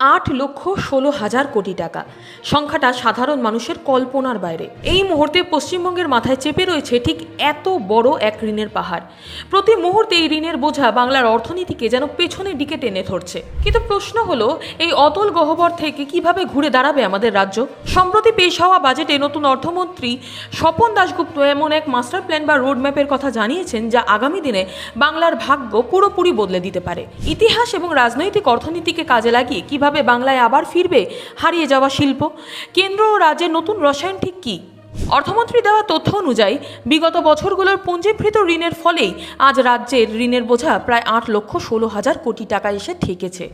8,16,000 কোটি টাকা। সংখ্যাটা সাধারণ মানুষের কল্পনার বাইরে। এই মুহূর্তে পশ্চিমবঙ্গের মাথায় চেপে রয়েছে ঠিক এত বড় এক ঋণের পাহাড়। প্রতি মুহূর্তে এই ঋণের বোঝা বাংলার অর্থনীতিকে যেন পেছনের দিকে টেনে ধরছে। কিন্তু প্রশ্ন হলো, এই অতল গহ্বর থেকে কিভাবে ঘুরে দাঁড়াবে আমাদের রাজ্য? সম্প্রতি পেশ হওয়া বাজেটে নতুন অর্থমন্ত্রী স্বপন দাশগুপ্ত এমন এক মাস্টার প্ল্যান বা রোডম্যাপের কথা জানিয়েছেন, যা আগামী দিনে বাংলার ভাগ্য পুরোপুরি বদলে দিতে পারে। ইতিহাস এবং রাজনৈতিক অর্থনীতিকে কাজে লাগিয়ে কিভাবে বাংলায় আবার ফিরবে হারিয়ে যাওয়া শিল্প? কেন্দ্র ও রাজ্যের নতুন রসায়ন ঠিক কী? অর্থমন্ত্রী দেওয়া তথ্য অনুযায়ী বিগত বছরগুলোর পুঞ্জীভূত ঋণের ফলেই আজ রাজ্যের ঋণের বোঝা প্রায় 8,16,000 কোটি টাকা এসে ঠেকেছে।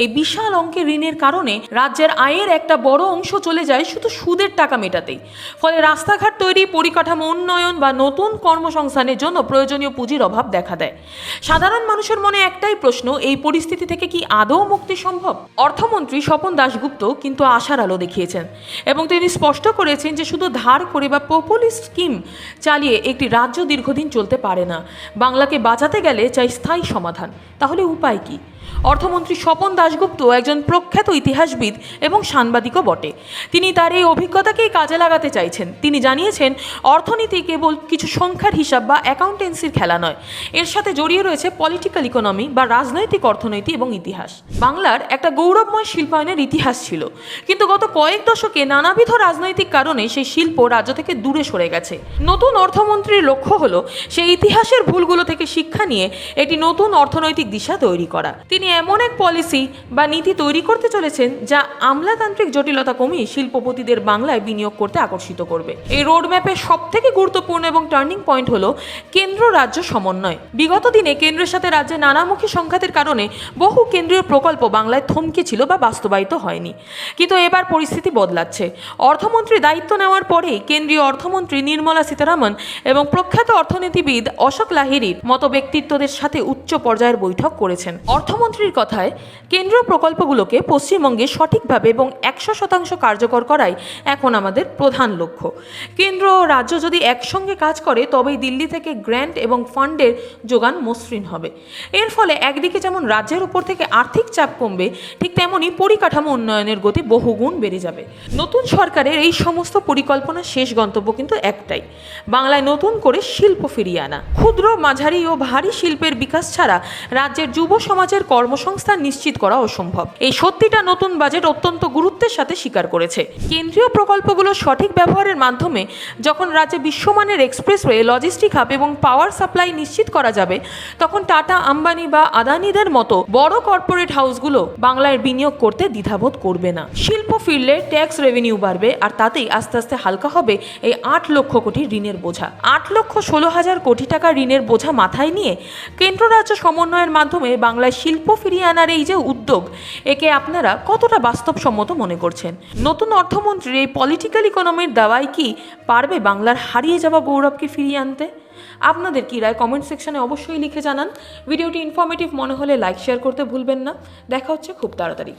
এই বিশাল অঙ্কের ঋণের কারণে রাজ্যের আয়ের একটা বড় অংশ চলে যায় শুধু সুদের টাকা মেটাতেই। ফলে রাস্তাঘাট তৈরি, পরিকাঠামো উন্নয়ন বা নতুন কর্মসংস্থানের জন্য প্রয়োজনীয় পুঁজির অভাব দেখা দেয়। সাধারণ মানুষের মনে একটাই প্রশ্ন, এই পরিস্থিতি থেকে কি আদৌ মুক্তি সম্ভব? অর্থমন্ত্রী স্বপন দাশগুপ্ত কিন্তু আশার আলো দেখিয়েছেন এবং তিনি স্পষ্ট করেছেন যে শুধু ধার করে বা পপুলিস্ট স্কিম চালিয়ে একটি রাজ্য দীর্ঘদিন চলতে পারে না। বাংলাকে বাঁচাতে গেলে চাই স্থায়ী সমাধান। তাহলে উপায় কি? অর্থমন্ত্রী স্বপন দাশগুপ্ত একজন প্রখ্যাত ইতিহাসবিদ এবং সাংবাদিকও বটে। তিনি তার এই অভিজ্ঞতাকেই কাজে লাগাতে চাইছেন। তিনি জানিয়েছেন, অর্থনীতি কেবল কিছু সংখ্যার হিসাব বা অ্যাকাউন্টেন্সির খেলা নয়, এর সাথে জড়িয়ে রয়েছে পলিটিক্যাল ইকোনমি বা রাজনৈতিক অর্থনীতি এবং ইতিহাস। বাংলার একটা গৌরবময় শিল্পায়নের ইতিহাস ছিল, কিন্তু গত কয়েক দশকে নানাবিধ রাজনৈতিক কারণে সেই শিল্প রাজ্য থেকে দূরে সরে গেছে। নতুন অর্থমন্ত্রীর লক্ষ্য হলো সেই ইতিহাসের ভুলগুলো থেকে শিক্ষা নিয়ে একটি নতুন অর্থনৈতিক দিশা তৈরি করা। তিনি এমন এক পলিসি বা নীতি তৈরি করতে চলেছেন যা আমলাতান্ত্রিক জটিলতা কমিয়ে শিল্পপতিদের বাংলায় বিনিয়োগ করতে আকর্ষিত করবে। এই রোডম্যাপের সবথেকে গুরুত্বপূর্ণ এবং টার্নিং পয়েন্ট হলো কেন্দ্র রাজ্য সমন্বয়। বিগত দিনে কেন্দ্রের সাথে রাজ্যের নানামুখী সংঘাতের কারণে বহু কেন্দ্রীয় প্রকল্প বাংলায় থমকে ছিল বা বাস্তবায়িত হয়নি, কিন্তু এবার পরিস্থিতি বদলাচ্ছে। অর্থমন্ত্রী দায়িত্ব নেওয়ার পরেই কেন্দ্রীয় অর্থমন্ত্রী নির্মলা সীতারামন এবং প্রখ্যাত অর্থনীতিবিদ অশোক লাহিড়ির মতো ব্যক্তিত্বদের সাথে উচ্চ পর্যায়ের বৈঠক করেছেন। অর্থমন্ত্রীর কথায়, কেন্দ্রীয় প্রকল্পগুলোকে পশ্চিমবঙ্গে সঠিকভাবে এবং 100% কার্যকর করাই এখন আমাদের প্রধান লক্ষ্য। কেন্দ্র ও রাজ্য যদি একসঙ্গে কাজ করে তবেই দিল্লি থেকে গ্র্যান্ট এবং ফান্ডের যোগান মসৃণ হবে। এর ফলে একদিকে যেমন রাজ্যের উপর থেকে আর্থিক চাপ কমবে, ঠিক তেমনই পরিকাঠামো উন্নয়নের গতি বহুগুণ বেড়ে যাবে। নতুন সরকারের এই সমস্ত পরিকল্পনার শেষ গন্তব্য কিন্তু একটাই, বাংলায় নতুন করে শিল্প ফিরিয়ে আনা। ক্ষুদ্র, মাঝারি ও ভারী শিল্পের বিকাশ ছাড়া রাজ্যের যুব সমাজের কর্মসংস্থান নিশ্চিত করা অসম্ভব। এই সত্যিটা নতুন বাজেট অত্যন্ত গুরুত্বের সাথে স্বীকার করেছে। কেন্দ্রীয় প্রকল্পগুলোর সঠিক ব্যবহারের মাধ্যমে যখন রাজ্যে বিশ্বমানের এক্সপ্রেসওয়ে, লজিস্টিক হাব এবং পাওয়ার সাপ্লাই নিশ্চিত করা যাবে, তখন টাটা, আম্বানি বা আদানিদের মতো বড় কর্পোরেট হাউসগুলো বাংলায় বিনিয়োগ করতে দ্বিধাবোধ করবে না। শিল্প ফিরলে ট্যাক্স রেভিনিউ বাড়বে, আর তাতেই আস্তে আস্তে হালকা হবে এই 8 লক্ষ কোটি ঋণের বোঝা। 8,16,000 কোটি টাকা ঋণের বোঝা মাথায় নিয়ে কেন্দ্র রাজ্য সমন্বয়ের মাধ্যমে বাংলায় শিল্প ফিরিয়ে আনার এই যে উদ্যোগ, একে আপনারা কতটা বাস্তবসম্মত মনে করছেন? নতুন অর্থমন্ত্রীর এই পলিটিক্যাল ইকোনমির দাওয়াই কি পারবে বাংলার হারিয়ে যাওয়া গৌরবকে ফিরিয়ে আনতে? আপনাদের কি রায় কমেন্ট সেকশনে অবশ্যই লিখে জানান। ভিডিওটি ইনফরমেটিভ মনে হলে লাইক, শেয়ার করতে ভুলবেন না। দেখা হচ্ছে খুব তাড়াতাড়ি।